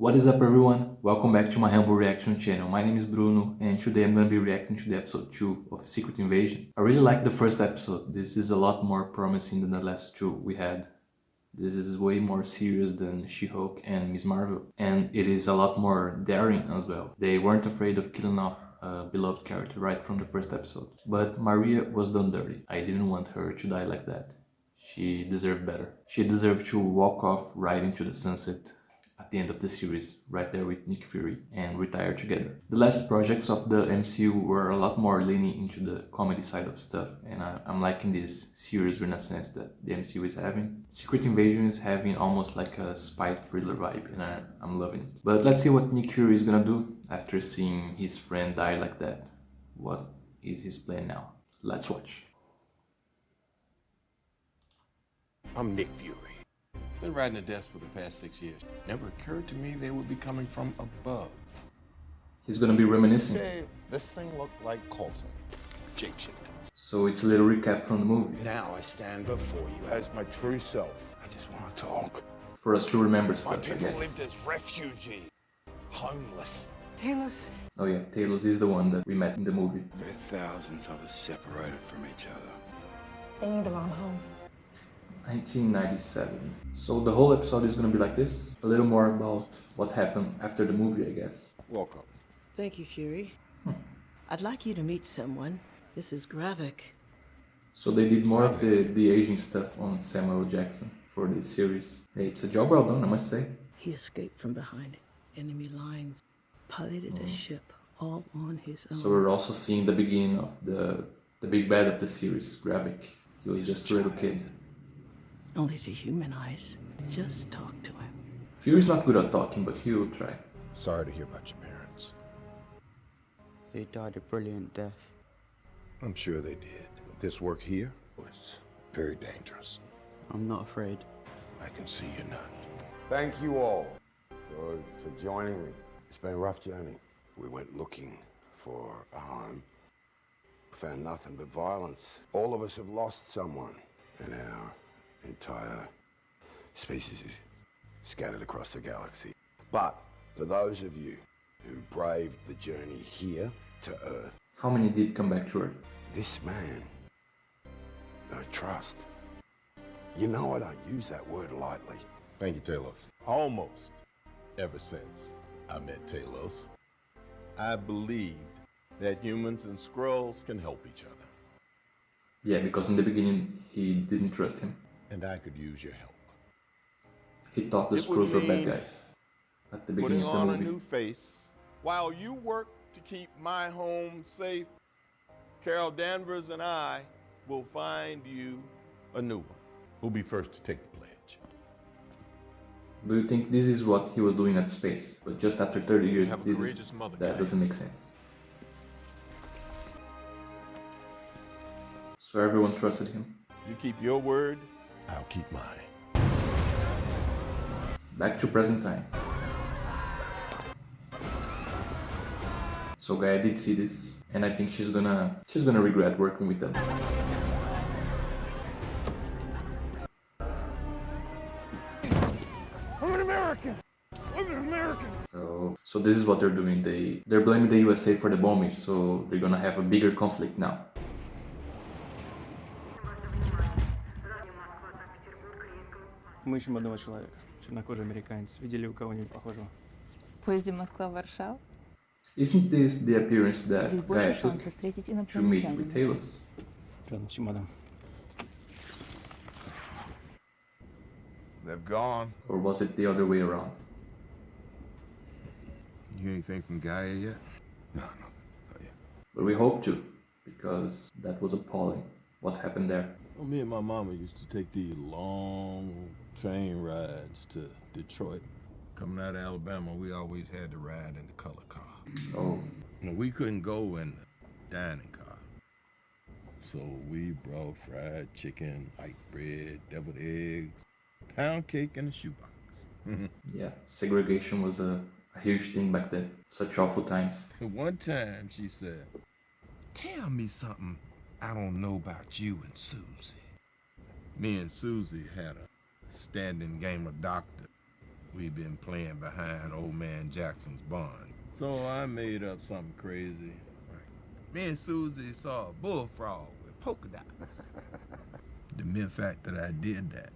What is up everyone? Welcome back to my humble reaction channel. My name is Bruno and today I'm gonna be reacting to the episode 2 of Secret Invasion. I really like the first episode. This is a lot more promising than the last two we had. This is way more serious than She-Hulk and Miss Marvel. And it is a lot more daring as well. They weren't afraid of killing off a beloved character right from the first episode. But Maria was done dirty. I didn't want her to die like that. She deserved better. She deserved to walk off right into the sunset at the end of the series, right there with Nick Fury, and retire together. The last projects of the MCU were a lot more leaning into the comedy side of stuff, and I'm liking this series renaissance that the MCU is having. Secret Invasion is having almost like a spy thriller vibe, and I'm loving it. But let's see what Nick Fury is gonna do after seeing his friend die like that. What is his plan now? Let's watch. I'm Nick Fury. Been riding the desk for the past 6 years. Never occurred to me they would be coming from above. He's gonna be reminiscing. Say, this thing looked like Coulson. Shapeshifter. So it's a little recap from the movie Now I stand before you as my true self. I just want to talk. for us to remember My stuff, I people guess. lived as refugees, homeless. Talos. Oh yeah, Talos is the one that we met in the movie. There are thousands of us separated from each other. They need their own home. 1997. So the whole episode is gonna be like this. A little more about what happened after the movie, I guess. Welcome. Thank you, Fury. I'd like you to meet someone. This is Gravik. So they did more of the aging stuff on Samuel Jackson for this series. Hey, it's a job well done, I must say. He escaped from behind enemy lines, piloted a ship all on his own. So we're also seeing the beginning of the big bad of the series, Gravik. He was just a little kid. Only to human eyes. Just talk to him. Fury's not good at talking, but he will try. Sorry to hear about your parents. They died a brilliant death. I'm sure they did. This work here was very dangerous. I'm not afraid. I can see you're not. Thank you all for joining me. It's been a rough journey. We went looking for a home. Found nothing but violence. All of us have lost someone, and our entire species is scattered across the galaxy. But for those of you who braved the journey here to Earth, How many did come back to Earth? this man, I trust. You know I don't use that word lightly. Thank you, Talos. Almost ever since I met Talos, I believed that humans and Skrulls can help each other, Yeah, because in the beginning he didn't trust him. and I could use your help. He thought the It would Skrulls were bad mean guys at the beginning Putting of the on a movie. new face while you work to keep my home safe. Carol Danvers and I will find you a new one. Who'll be first to take the pledge? Do you think this is what he was doing at space, but just after 30 years have a did it? courageous mother, That guy. doesn't make sense. So everyone trusted him. You keep your word, I'll keep mine. Back to present time. So Gaia did see this, and I think she's gonna regret working with them. I'm an American! I'm an American! So this is what they're doing. They're blaming the USA for the bombing, so they're gonna have a bigger conflict now. Мы ищем одного человека. Чернокожий американец. Видели у кого-нибудь похожего? В поезде Москва-Варшава Isn't this the appearance that здесь Gaia больше took шансов встретить to meet with инопланетянина. Talos? Рядом с чемоданом. They've gone. Or was it the other way around? You hear anything from Gaia yet? No, nothing. Not yet. But we hope to, because that was appalling. What happened there? Well, me and my mama used to take these long train rides to Detroit. Coming out of Alabama, we always had to ride in the color car. Oh, Now, we couldn't go in the dining car. So we brought fried chicken, white bread, deviled eggs, pound cake, and a shoebox. yeah. Segregation was a huge thing back then. Such awful times. And one time she said, "Tell me something I don't know about you and Susie." Me and Susie had a standing game of doctor. We've been playing behind old man Jackson's barn. So I made up something crazy. Me and Susie saw a bullfrog with polka dots. The mere fact that I did that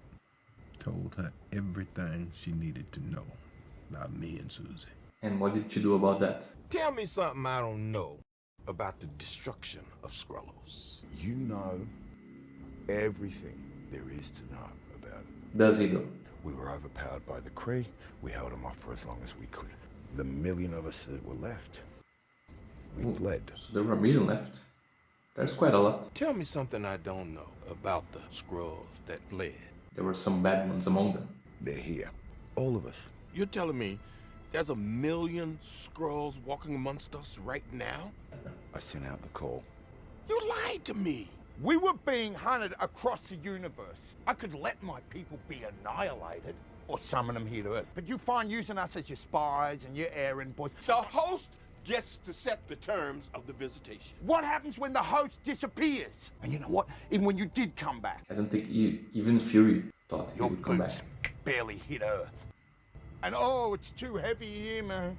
told her everything she needed to know about me and Susie. And what did you do about that? Tell me something I don't know about the destruction of Skrulls. You know everything there is to know about it. Does he though? We were overpowered by the Kree. We held them off for as long as we could. The million of us that were left, we fled. So there were a million left. There's quite a lot. Tell me something I don't know about the Skrulls that fled. There were some bad ones among them. They're here. All of us. You're telling me there's a million Skrulls walking amongst us right now? I sent out the call. You lied to me. We were being hunted across the universe. I could let my people be annihilated or summon them here to Earth. But you find using us as your spies and your errand boys. The host gets to set the terms of the visitation. What happens when the host disappears? And you know what? Even when you did come back, I don't think even Fury thought he your would come back. boots barely hit Earth. And oh, it's too heavy here, man.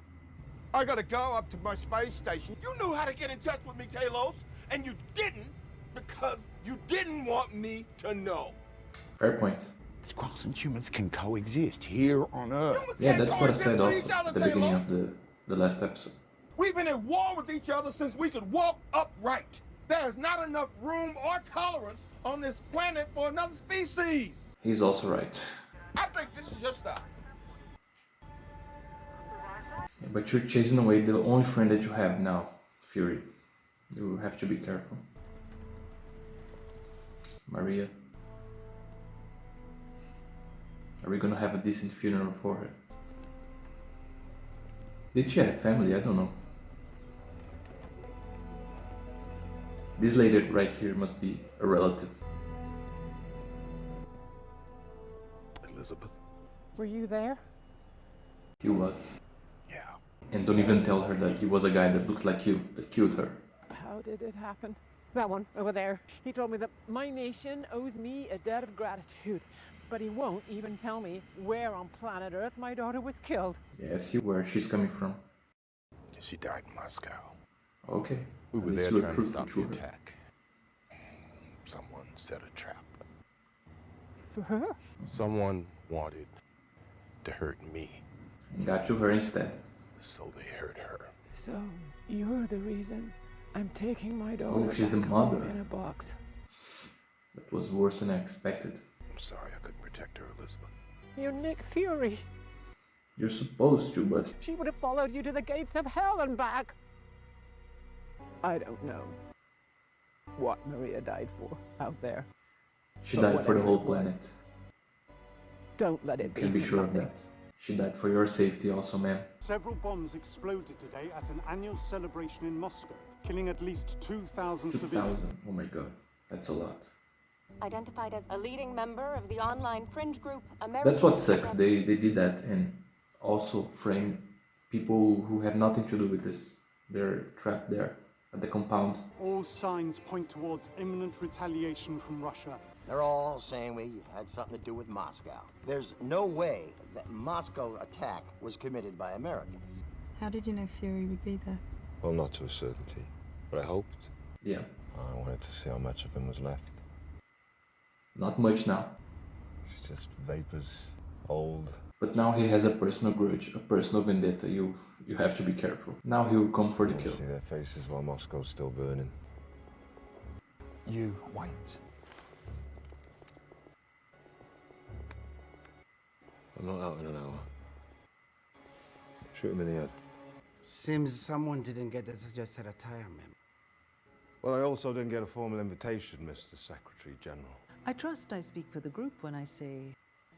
I gotta go up to my space station. You knew how to get in touch with me, Talos, and you didn't because you didn't want me to know. Fair point. Skrulls and humans can coexist here on Earth. Yeah, that's what I said also at the beginning of the last episode. We've been at war with each other since we could walk upright. There's not enough room or tolerance on this planet for another species. He's also right. I think this is your style. Yeah, but you're chasing away the only friend that you have now, Fury. You have to be careful. Maria. Are we gonna have a decent funeral for her? Did she have family? I don't know. This lady right here must be a relative. Elizabeth? Were you there? He was. Yeah. And don't even tell her that he was a guy that looks like you that killed her. How did it happen? That one over there. He told me that my nation owes me a debt of gratitude. But he won't even tell me where on planet Earth my daughter was killed. Yeah, I see where she's coming from. She died in Moscow. Okay. We At were least there you were trying to truthful stop to the her. attack. Someone set a trap. For her? Someone wanted to hurt me, And got you her instead. so they hurt her. So, you're the reason I'm taking my daughter Oh, she's the back home mother. in a box. That was worse than I expected. I'm sorry I couldn't protect her, Elizabeth. You're Nick Fury. You're supposed to, but She would have followed you to the gates of hell and back. I don't know what Maria died for out there. she But died for the whatever whole it was, planet. Don't let You it can be for sure of nothing. that. She died for your safety also, ma'am. Several bombs exploded today at an annual celebration in Moscow, killing at least 2,000 civilians. 2,000. Oh my god. That's a lot. Identified as a leading member of the online fringe group American... That's what sucks. They did that and also frame people who have nothing to do with this. They're trapped there at the compound. All signs point towards imminent retaliation from Russia. They're all saying we had something to do with Moscow. There's no way that Moscow attack was committed by Americans. How did you know Fury would be there? Well, not to a certainty, but I hoped. Yeah. I wanted to see how much of him was left. Not much now. It's just vapors, old. But now he has a personal grudge, a personal vendetta. You have to be careful. Now he will come for the You kill. see their faces while Moscow's still burning. You wait. I'm not out in an hour. Shoot him in the head. Seems someone didn't get the suggested retirement. Well, I also didn't get a formal invitation, Mr. Secretary General. I trust I speak for the group when I say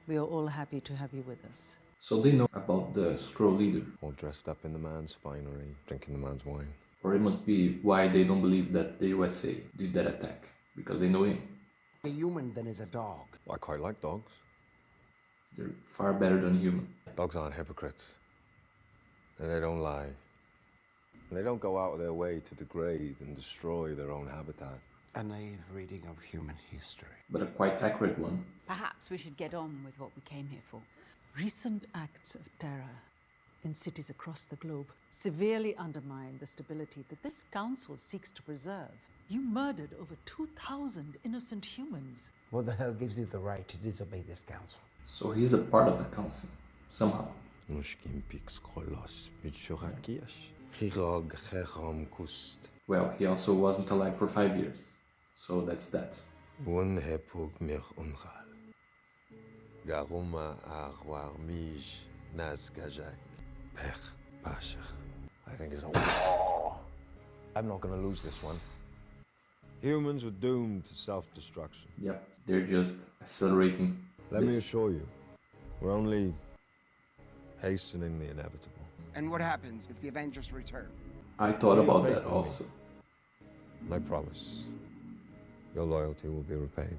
we are all happy to have you with us. So they know about the Skrull leader. All dressed up in the man's finery, drinking the man's wine. Or it must be why they don't believe that the USA did that attack. Because they know him. A human than is a dog. I quite like dogs. They're far better than human. Dogs aren't hypocrites. And they don't lie. And they don't go out of their way to degrade and destroy their own habitat. A naive reading of human history. But a quite accurate one. Perhaps we should get on with what we came here for. Recent acts of terror in cities across the globe severely undermine the stability that this council seeks to preserve. You murdered over 2,000 innocent humans. What the hell gives you the right to disobey this council? So he's a part of the council, somehow. Well, he also wasn't alive for 5 years, so that's that. I think it's a... I'm not gonna lose this one. Humans were doomed to self-destruction. Yep, they're just accelerating. Let me assure you, we're only hastening the inevitable. And what happens if the Avengers return? I thought about that also. I promise, your loyalty will be repaid.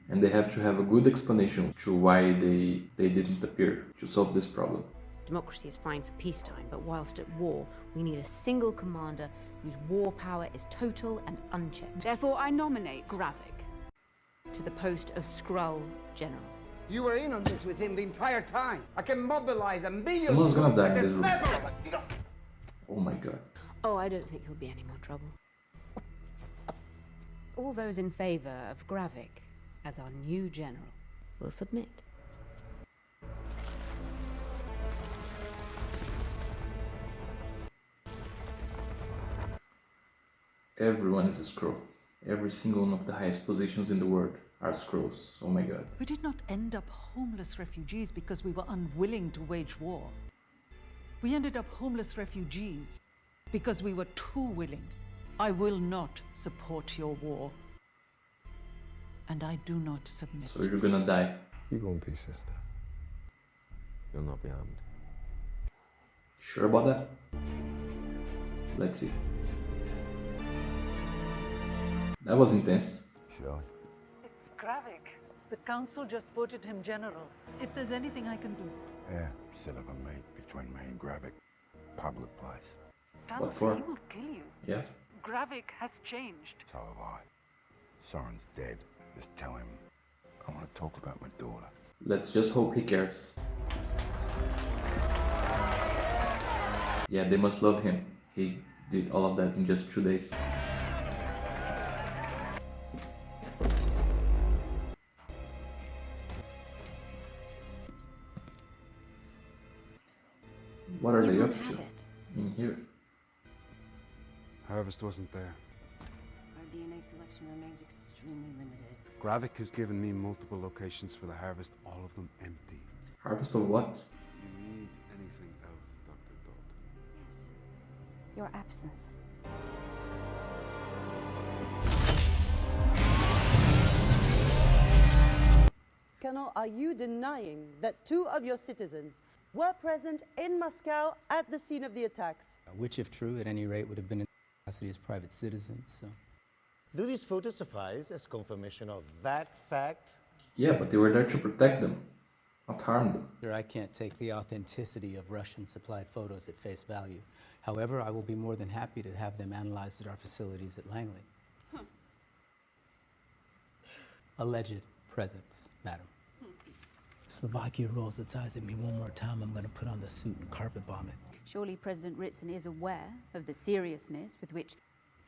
And they have to have a good explanation to why they didn't appear to solve this problem. Democracy is fine for peacetime, but whilst at war, we need a single commander whose war power is total and unchecked. Therefore, I nominate Gravik to the post of Skrull General. You were in on this with him the entire time. I can mobilize a million. Someone's gonna die in this troops room. at level. Oh my god. Oh, I don't think he'll be any more trouble. All those in favor of Gravik as our new general will submit. Everyone is a Skrull. Every single one of the highest positions in the world are Skrulls. Oh my god. We did not end up homeless refugees because we were unwilling to wage war. We ended up homeless refugees because we were too willing. I will not support your war. And I do not submit. So you're gonna die. You go in peace, sister. You'll not be harmed. Sure about that? Let's see. That was intense. Sure. It's Gravik. The council just voted him general. If there's anything I can do. Yeah, set up a meet between me and Gravik. Public place. What for? He will kill you. Yeah. Gravik has changed. So have I. Soren's dead. Just tell him I want to talk about my daughter. Let's just hope he cares. Yeah, they must love him. He did all of that in just 2 days. What are they up to in here? Harvest wasn't there. Our DNA selection remains extremely limited. Gravik has given me multiple locations for the harvest, all of them empty. Harvest of what? Do you need anything else, Dr. Dalton? Yes. Your absence. Colonel, are you denying that 2 of your citizens were present in Moscow at the scene of the attacks? Which, if true, at any rate, would have been in capacity as private citizens, so... Do these photos suffice as confirmation of that fact? Yeah, but they were there to protect them, not harm them. Sure, I can't take the authenticity of Russian-supplied photos at face value. However, I will be more than happy to have them analyzed at our facilities at Langley. Alleged presence, madam. Slovakia rolls its eyes at me one more time, I'm gonna put on the suit and carpet bomb it. Surely President Ritson is aware of the seriousness with which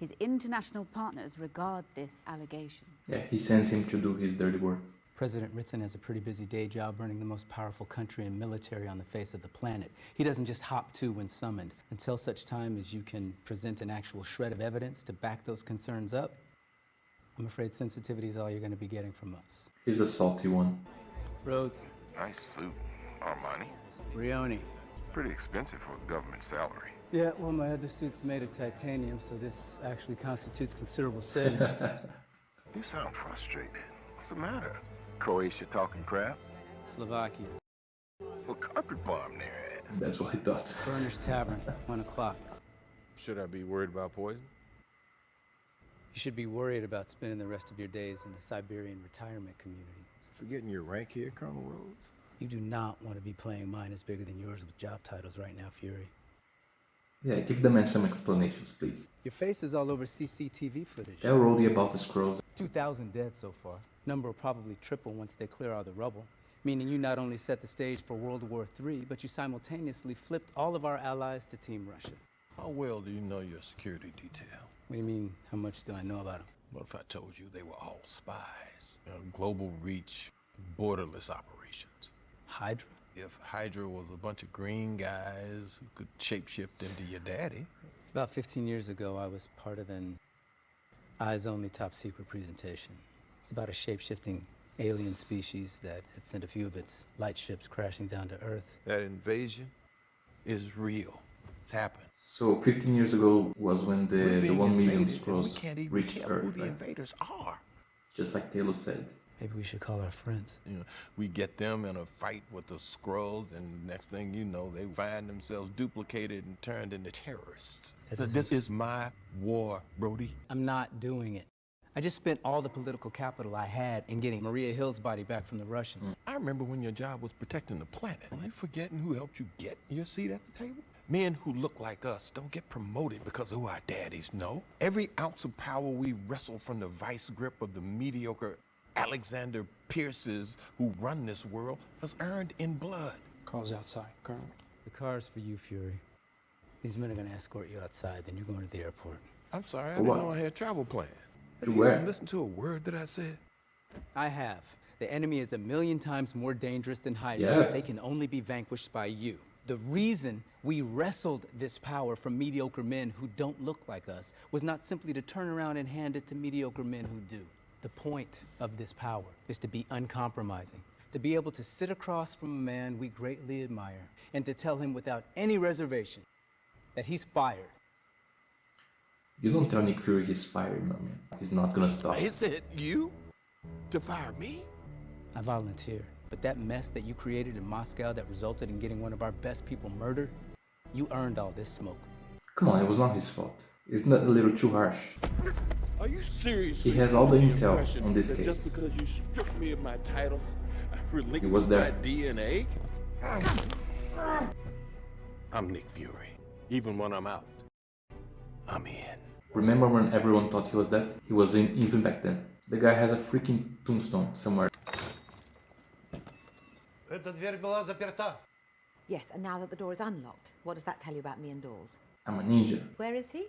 his international partners regard this allegation. Yeah, he sends him to do his dirty work. President Ritson has a pretty busy day job running the most powerful country and military on the face of the planet. He doesn't just hop to when summoned. Until such time as you can present an actual shred of evidence to back those concerns up, I'm afraid sensitivity is all you're going to be getting from us. He's a salty one. Rhodes. Nice suit. Armani. Rioni. Pretty expensive for a government salary. Yeah, well, my other suit's made of titanium, so this actually constitutes considerable savings. You sound frustrated. What's the matter? Croatia talking crap? Slovakia. Well, carpet bomb their ass. That's what I thought. Burner's Tavern, 1 o'clock. Should I be worried about poison? You should be worried about spending the rest of your days in the Siberian retirement community. Forgetting your rank here, Colonel Rhodes? You do not want to be playing mine is bigger than yours with job titles right now, Fury. Yeah, give the man some explanations, please. Your face is all over CCTV footage. Tell Rhodey about the Skrulls. 2,000 dead so far. Number will probably triple once they clear all the rubble. meaning you not only set the stage for World War III, but you simultaneously flipped all of our allies to Team Russia. How well do you know your security detail? What do you mean, how much do I know about them? What if I told you they were all spies? Global reach, borderless operations. Hydra? If Hydra was a bunch of green guys who could shapeshift into your daddy. About 15 years ago, I was part of an eyes-only top-secret presentation. It's about a shape-shifting alien species that had sent a few of its light ships crashing down to Earth. That invasion is real. It's happened. So 15 years ago was when the 1 million invaded, and we Skrulls can't even reached tell Earth, who the right? invaders are. Just like Taylor said. Maybe we should call our friends. You know, we get them in a fight with the Skrulls, and next thing you know, they find themselves duplicated and turned into terrorists. This is my war, Brody. I'm not doing it. I just spent all the political capital I had in getting Maria Hill's body back from the Russians. I remember when your job was protecting the planet. Are you forgetting who helped you get your seat at the table? Men who look like us don't get promoted because of who our daddies know. Every ounce of power we wrestle from the vice grip of the mediocre Alexander Pierces who run this world was earned in blood. Carl's outside, Colonel. The car's for you, Fury. These men are gonna escort you outside, then you're going to the airport. I'm sorry, I For didn't what? know I had travel plans. To Have you where? even listened to a word that I said? I have. The enemy is 1,000,000 times more dangerous than Hydra. Yes. They can only be vanquished by you. The reason we wrestled this power from mediocre men who don't look like us was not simply to turn around and hand it to mediocre men who do. The point of this power is to be uncompromising, to be able to sit across from a man we greatly admire and to tell him without any reservation that he's fired. You don't tell Nick Fury he's fired, man. He's not gonna stop. Is it you to fire me? I volunteered, but that mess that you created in Moscow that resulted in getting one of our best people murdered, you earned all this smoke. Come on, it was not his fault. Isn't that a little too harsh? Are you serious? He has all the intel on this case. Just because you stripped me of my titles, I relinquished was there. my DNA? I'm Nick Fury. Even when I'm out, I'm in. Remember when everyone thought he was dead? He was in even back then. The guy has a freaking tombstone somewhere. Эта дверь была заперта. Yes, and now that the door is unlocked, what does that tell you about me and doors? I'm a ninja. Where is he?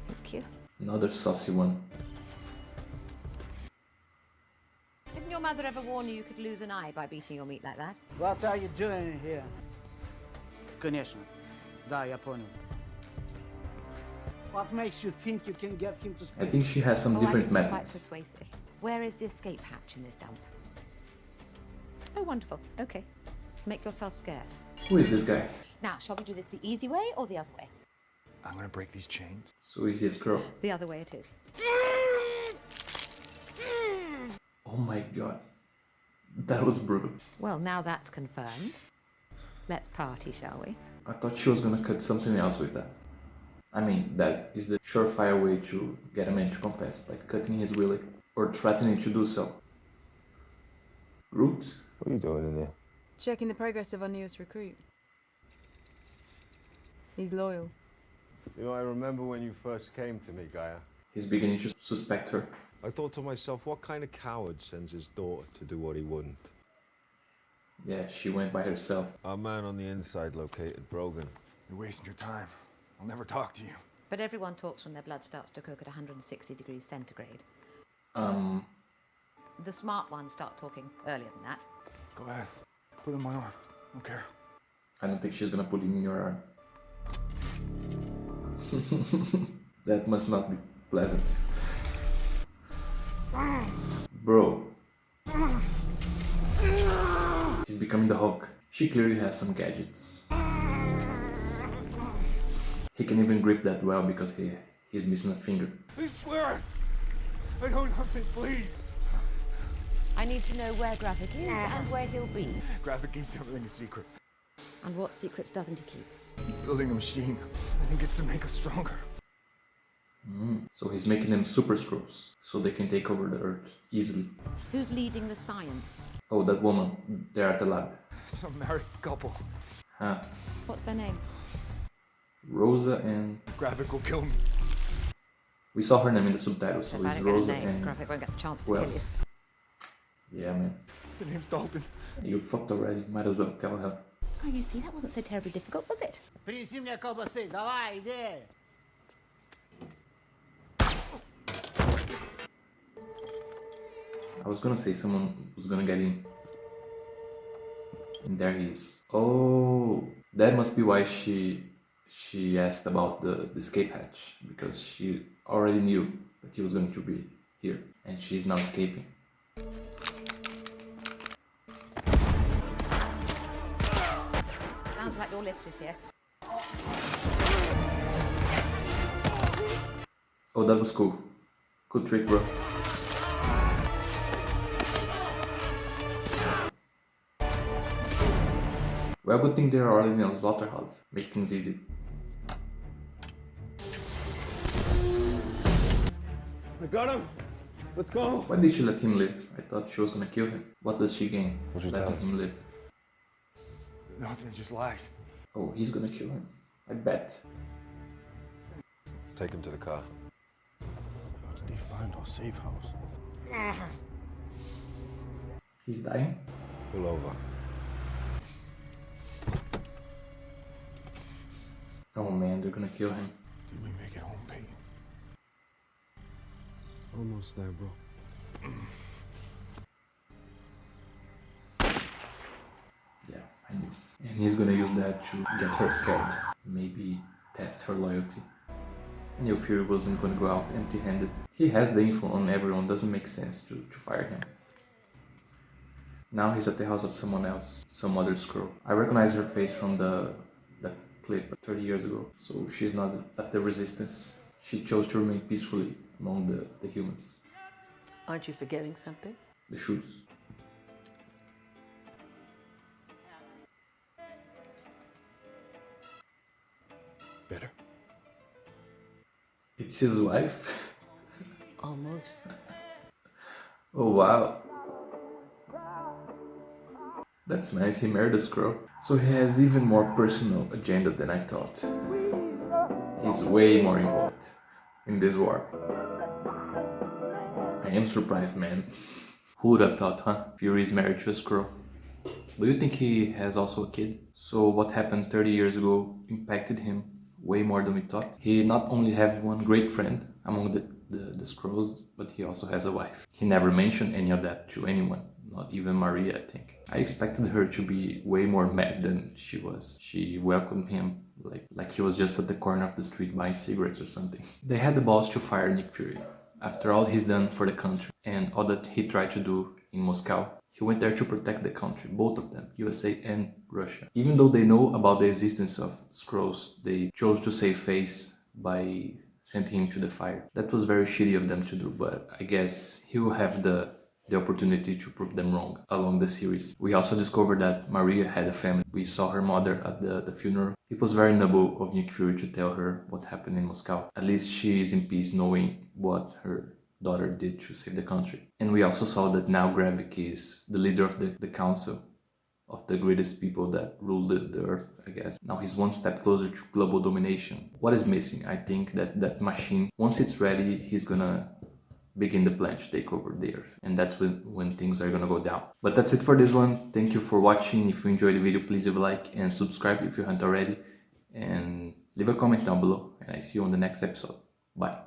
Thank you. Another saucy one. Didn't your mother ever warn you could lose an eye by beating your meat like that? What are you doing here? Конечно. Да, я понял. What makes you think you can get him to I speak? think she has some I different can be quite methods. persuasive. Where is the escape hatch in this dump? Oh, wonderful. Okay. Make yourself scarce. Who is this guy? Now, shall we do this the easy way or the other way? I'm gonna break these chains. So easy as Skrull. The other way it is. Oh my god. That was brutal. Well, now that's confirmed. Let's party, shall we? I thought she was gonna cut something else with that. I mean, that is the surefire way to get a man to confess, by cutting his willy or threatening to do so. Rhodes? What are you doing in there? Checking the progress of our newest recruit. He's loyal. You know, I remember when you first came to me, Gaia. He's beginning to suspect her. I thought to myself, what kind of coward sends his daughter to do what he wouldn't? Yeah, she went by herself. Our man on the inside located Brogan. You're wasting your time. I'll never talk to you. But everyone talks when their blood starts to cook at 160 degrees centigrade. The smart ones start talking earlier than that. Go ahead. Put it in my arm. Don't care. I don't think she's gonna put him in your arm. That must not be pleasant. Bro. He's becoming the Hulk. She clearly has some gadgets. He can even grip that well because he's missing a finger. I swear, I don't have it, please. I need to know where Gravik is and where he'll be. Gravik keeps everything a secret. And what secrets doesn't he keep? He's building a machine. I think it's to make us stronger. So he's making them super Skrulls, so they can take over the Earth easily. Who's leading the science? Oh, that woman, there at the lab. Some married couple. Huh. What's their name? Rosa and... Gravik will kill me. We saw her name in the subtitles, so If I it's don't get a Rosa name, and... Gravik won't get a chance to who kill you. else? Yeah, man. The name's Dalton. You fucked already. Might as well tell her. Oh, you see, that wasn't so terribly difficult, was it? Принеси мне колбасы, давай, иди! I was gonna say someone was gonna get in. And there he is. Oh, that must be why she asked about the escape hatch, because she already knew that he was going to be here, and she's now escaping. Sounds like your lift is here. Oh, that was cool. Good trick, bro. Well, good thing they're already in a slaughterhouse. Make things easy. I got him. Let's go. Why did she let him live? I thought she was gonna kill him. What does she gain? What'd you letting tell him live? Nothing, just lies. Oh, he's gonna kill him. I bet. Take him to the car. How did they find our safe house? He's dying? Pull over. Oh man, they're gonna kill him. Did we make it home, Peyton? Almost there, bro. Yeah, I knew. And he's gonna use that to get her scared. Maybe test her loyalty. I knew Fury wasn't gonna go out empty-handed. He has the info on everyone, doesn't make sense to fire him. Now he's at the house of someone else, some other Skrull. I recognize her face from the clip 30 years ago, so she's not at the resistance. She chose to remain peacefully among the humans. Aren't you forgetting something? The shoes. Better? It's his wife? Almost. Oh wow. That's nice, he married a Skrull. So he has even more personal agenda than I thought. He's way more involved in this war. I am surprised, man. Who would have thought, huh? Fury is married to a Skrull. Do you think he has also a kid? So what happened 30 years ago impacted him way more than we thought. He not only have one great friend among the Skrulls, but he also has a wife. He never mentioned any of that to anyone, not even Maria, I think. I expected her to be way more mad than she was. She welcomed him like he was just at the corner of the street buying cigarettes or something. They had the balls to fire Nick Fury. After all he's done for the country and all that he tried to do in Moscow, he went there to protect the country, both of them, USA and Russia. Even though they know about the existence of Skrulls, they chose to save face by sending him to the fire. That was very shitty of them to do, but I guess he will have the opportunity to prove them wrong along the series. We also discovered that Maria had a family. We saw her mother at the funeral. It was very noble of Nick Fury to tell her what happened in Moscow. At least she is in peace knowing what her daughter did to save the country. And we also saw that now Gravik is the leader of the council of the greatest people that rule the earth, I guess. Now he's one step closer to global domination. What is missing? I think that machine, once it's ready, he's gonna begin the plan to take over the earth. And that's when things are gonna go down. But that's it for this one. Thank you for watching. If you enjoyed the video, please leave a like and subscribe if you haven't already. And leave a comment down below. And I see you on the next episode. Bye.